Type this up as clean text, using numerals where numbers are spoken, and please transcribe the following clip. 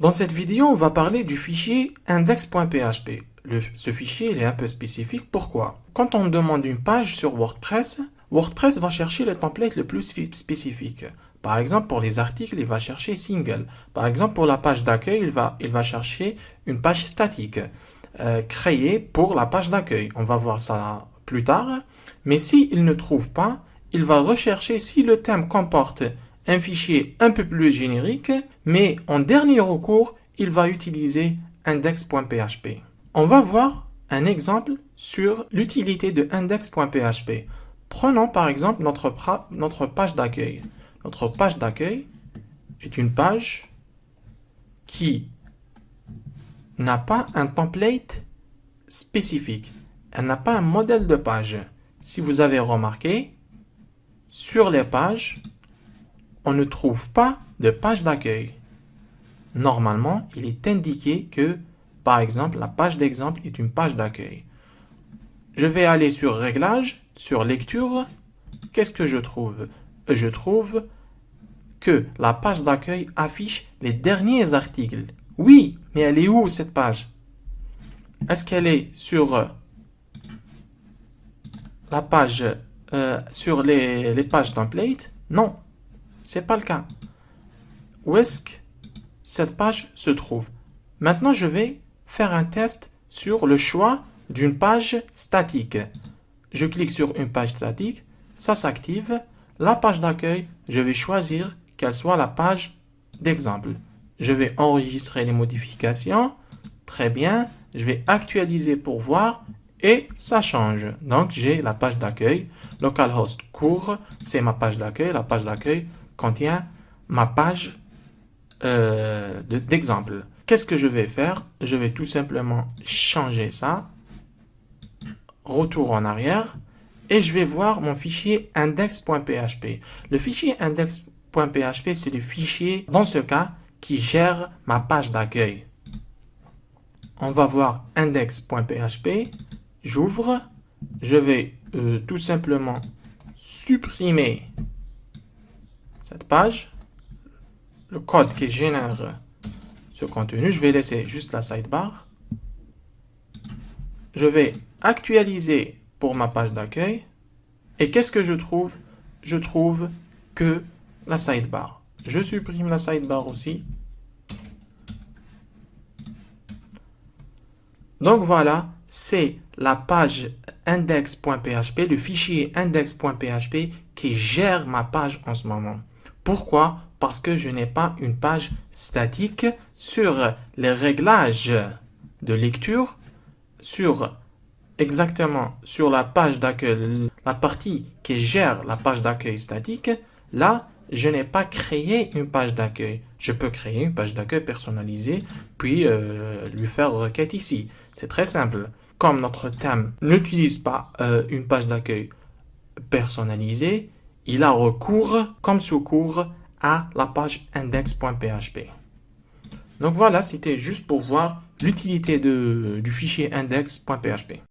Dans cette vidéo, on va parler du fichier index.php. Ce fichier il est un peu spécifique. Pourquoi? Quand on demande une page sur WordPress, WordPress va chercher le template le plus spécifique. Par exemple, pour les articles, il va chercher single. Par exemple, pour la page d'accueil, il va chercher une page statique créée pour la page d'accueil. On va voir ça plus tard. Mais s'il ne trouve pas, il va rechercher si le thème comporte un fichier un peu plus générique, mais en dernier recours, il va utiliser index.php. On va voir un exemple sur l'utilité de index.php. Prenons par exemple notre page d'accueil. Notre page d'accueil est une page qui n'a pas un template spécifique. Elle n'a pas un modèle de page. Si vous avez remarqué, sur les pages, on ne trouve pas de page d'accueil. Normalement, il est indiqué que, par exemple, la page d'exemple est une page d'accueil. Je vais aller sur Réglages, sur Lecture. Qu'est-ce que je trouve? Je trouve que la page d'accueil affiche les derniers articles. Oui, mais elle est où cette page? Est-ce qu'elle est sur la page, sur les pages template? Non. C'est pas le cas. Où est-ce que cette page se trouve? Maintenant, je vais faire un test sur le choix d'une page statique. Je clique sur une page statique, ça s'active. La page d'accueil, je vais choisir qu'elle soit la page d'exemple. Je vais enregistrer les modifications. Très bien. Je vais actualiser pour voir et ça change. Donc, j'ai la page d'accueil. Localhost court, c'est ma page d'accueil. La page d'accueil contient ma page d'exemple. Qu'est-ce que je vais faire? Je vais tout simplement changer ça. Retour en arrière. Et je vais voir mon fichier index.php. Le fichier index.php, c'est le fichier, dans ce cas, qui gère ma page d'accueil. On va voir index.php. J'ouvre. Je vais tout simplement supprimer cette page, le code qui génère ce contenu, je vais laisser juste la sidebar. Je vais actualiser pour ma page d'accueil. Et qu'est-ce que je trouve? Je trouve que la sidebar. Je supprime la sidebar aussi. Donc voilà, c'est la page index.php, le fichier index.php qui gère ma page en ce moment. Pourquoi? Parce que je n'ai pas une page statique sur les réglages de lecture, exactement sur la page d'accueil, la partie qui gère la page d'accueil statique. Là, je n'ai pas créé une page d'accueil. Je peux créer une page d'accueil personnalisée, puis lui faire requête ici. C'est très simple. Comme notre thème n'utilise pas une page d'accueil personnalisée, il a recours comme secours à la page index.php. Donc voilà, c'était juste pour voir l'utilité du fichier index.php.